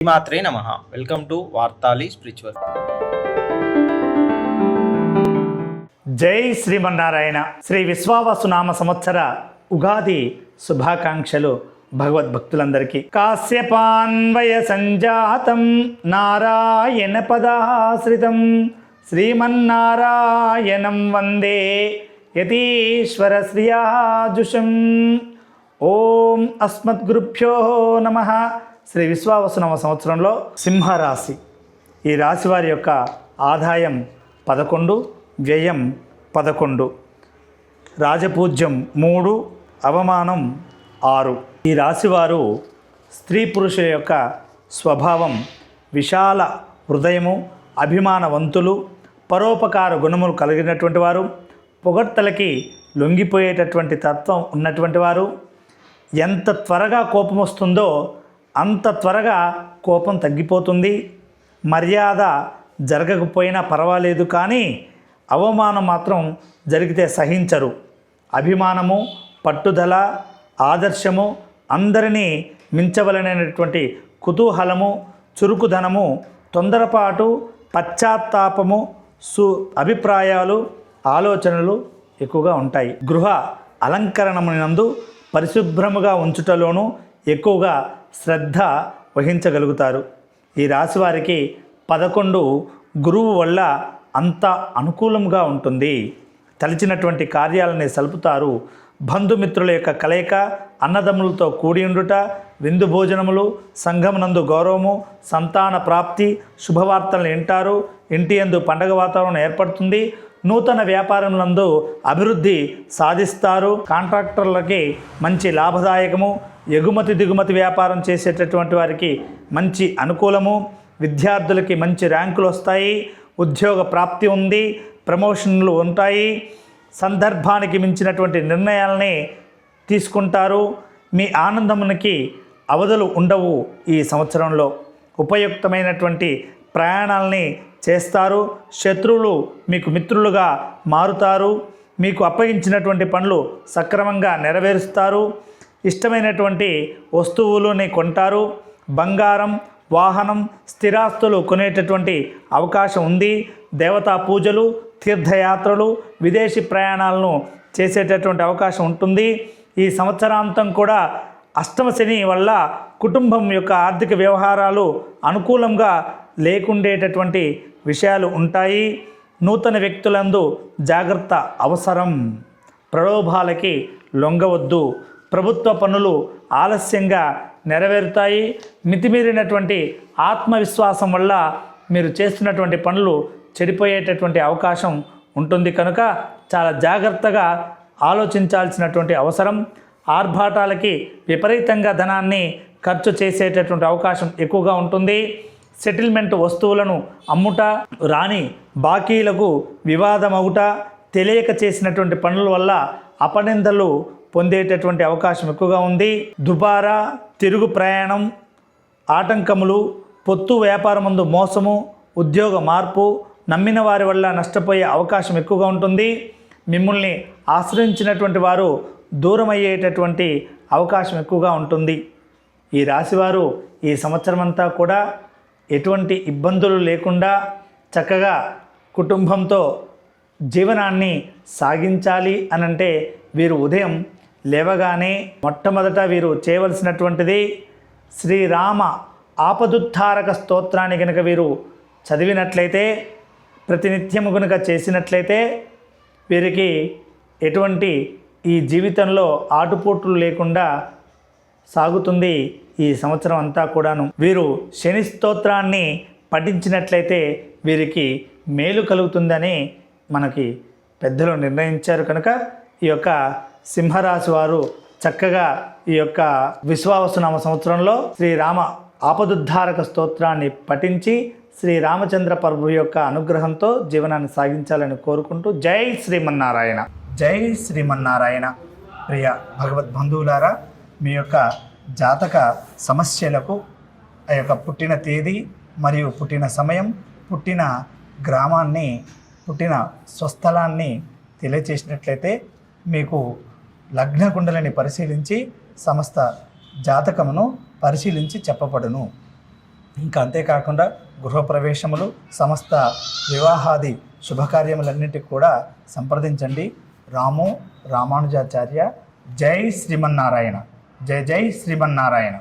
శ్రీమాత్రే నమః. Welcome to Vartali spiritual. జై శ్రీమన్నారాయణ. శ్రీ విశ్వావసునామ సంవత్సర ఉగాది శుభాకాంక్షలు భగవద్భక్తులందరికీ. కాశ్యపాన్వయ సంజాతం నారాయణ పదాశ్రితం శ్రీమన్నారాయణం వందే యతీశ్వర శ్రియాజుషం. ఓం అస్మద్గురుభ్యో నమః. శ్రీ విశ్వావసునామ సంవత్సరంలో సింహరాశి, ఈ రాశి వారి యొక్క ఆదాయం 11, వ్యయం 11, రాజపూజ్యం 3, అవమానం 6. ఈ రాశివారు స్త్రీ పురుషుల యొక్క స్వభావం విశాల హృదయము, అభిమానవంతులు, పరోపకార గుణములు కలిగినటువంటి వారు, పొగడ్తలకి లొంగిపోయేటటువంటి తత్వం ఉన్నటువంటి వారు. ఎంత త్వరగా కోపం వస్తుందో అంత త్వరగా కోపం తగ్గిపోతుంది. మర్యాద జరగకపోయినా పర్వాలేదు, కానీ అవమానం మాత్రం జరిగితే సహించరు. అభిమానము, పట్టుదల, ఆదర్శము, అందరినీ మించవలనైనటువంటి కుతూహలము, చురుకుదనము, తొందరపాటు, పశ్చాత్తాపము, అభిప్రాయాలు, ఆలోచనలు ఎక్కువగా ఉంటాయి. గృహ అలంకరణమునందు పరిశుభ్రముగా ఉంచుటలోనూ ఎక్కువగా శ్రద్ధ వహించగలుగుతారు. ఈ రాశి వారికి 11 గురువు వల్ల అంత అనుకూలంగా ఉంటుంది. తలచినటువంటి కార్యాలని సలుపుతారు. బంధుమిత్రుల యొక్క కలయిక, అన్నదమ్ములతో కూడి ఉండుట, విందు భోజనములు, సంఘమునందు గౌరవము, సంతాన ప్రాప్తి, శుభవార్తలను వింటారు. ఇంటి యందు పండగ వాతావరణం ఏర్పడుతుంది. నూతన వ్యాపారములందు అభివృద్ధి సాధిస్తారు. కాంట్రాక్టర్లకి మంచి లాభదాయకము. ఎగుమతి దిగుమతి వ్యాపారం చేసేటటువంటి వారికి మంచి అనుకూలము. విద్యార్థులకి మంచి ర్యాంకులు వస్తాయి. ఉద్యోగ ప్రాప్తి ఉంది. ప్రమోషన్లు ఉంటాయి. సందర్భానికి మించినటువంటి నిర్ణయాలని తీసుకుంటారు. మీ ఆనందమునికి అవధులు ఉండవు. ఈ సంవత్సరంలో ఉపయుక్తమైనటువంటి ప్రయాణాలని చేస్తారు. శత్రువులు మీకు మిత్రులుగా మారుతారు. మీకు అప్పగించినటువంటి పనులు సక్రమంగా నెరవేరుస్తారు. ఇష్టమైనటువంటి వస్తువులని కొంటారు. బంగారం, వాహనం, స్థిరాస్తులు కొనేటటువంటి అవకాశం ఉంది. దేవతా పూజలు, తీర్థయాత్రలు, విదేశీ ప్రయాణాలను చేసేటటువంటి అవకాశం ఉంటుంది. ఈ సంవత్సరాంతం కూడా అష్టమ శని వల్ల కుటుంబం యొక్క ఆర్థిక వ్యవహారాలు అనుకూలంగా లేకుండేటటువంటి విషయాలు ఉంటాయి. నూతన వ్యక్తులందు జాగ్రత్త అవసరం. ప్రలోభాలకి లొంగవద్దు. ప్రభుత్వ పనులు ఆలస్యంగా నెరవేరుతాయి. మితిమీరినటువంటి ఆత్మవిశ్వాసం వల్ల మీరు చేస్తున్నటువంటి పనులు చెడిపోయేటటువంటి అవకాశం ఉంటుంది. కనుక చాలా జాగ్రత్తగా ఆలోచించాల్సినటువంటి అవసరం. ఆర్భాటాలకి విపరీతంగా ధనాన్ని ఖర్చు చేసేటటువంటి అవకాశం ఎక్కువగా ఉంటుంది. సెటిల్మెంట్ వస్తువులను అమ్ముట, రాని బాకీలకు వివాదమవుట, తెలియక చేసినటువంటి పనుల వల్ల అపనిందలు పొందేటటువంటి అవకాశం ఎక్కువగా ఉంది. దుబారా, తిరుగు ప్రయాణం, ఆటంకములు, పొత్తు వ్యాపారమందు మోసము, ఉద్యోగ మార్పు, నమ్మిన వారి వల్ల నష్టపోయే అవకాశం ఎక్కువగా ఉంటుంది. మిమ్మల్ని ఆశ్రయించినటువంటి వారు దూరం అయ్యేటటువంటి అవకాశం ఎక్కువగా ఉంటుంది. ఈ రాశివారు ఈ సంవత్సరం అంతా కూడా ఎటువంటి ఇబ్బందులు లేకుండా చక్కగా కుటుంబంతో జీవనాన్ని సాగించాలి అనంటే వీరు ఉదయం లేవగానే మొట్టమొదట వీరు చేయవలసినటువంటిది శ్రీరామ ఆపదుద్ధారక స్తోత్రాన్ని కనుక వీరు చదివినట్లయితే, ప్రతినిత్యము కనుక చేసినట్లయితే వీరికి ఎటువంటి ఈ జీవితంలో ఆటుపోట్లు లేకుండా సాగుతుంది. ఈ సంవత్సరం అంతా కూడాను వీరు శని స్తోత్రాన్ని పఠించినట్లయితే వీరికి మేలు కలుగుతుందని మనకి పెద్దలు నిర్ణయించారు. కనుక ఈ యొక్క సింహరాశి వారు చక్కగా ఈ యొక్క విశ్వావసునామ సంవత్సరంలో శ్రీరామ ఆపదుద్ధారక స్తోత్రాన్ని పఠించి శ్రీరామచంద్ర ప్రభు యొక్క అనుగ్రహంతో జీవనాన్ని సాగించాలని కోరుకుంటూ జై శ్రీమన్నారాయణ. జై శ్రీమన్నారాయణ. ప్రియ భగవద్బంధువులారా, మీ యొక్క జాతక సమస్యలకు ఆ యొక్క పుట్టిన తేదీ మరియు పుట్టిన సమయం, పుట్టిన గ్రామాన్ని, పుట్టిన స్వస్థలాన్ని తెలియచేసినట్లయితే మీకు లగ్న కుండలిని పరిశీలించి సమస్త జాతకమును పరిశీలించి చెప్పబడును. ఇంకా అంతేకాకుండా గృహప్రవేశములు, సమస్త వివాహాది శుభకార్యములన్నింటికి కూడా సంప్రదించండి. రాము రామానుజాచార్య. జై శ్రీమన్నారాయణ. జై జై శ్రీమన్నారాయణ.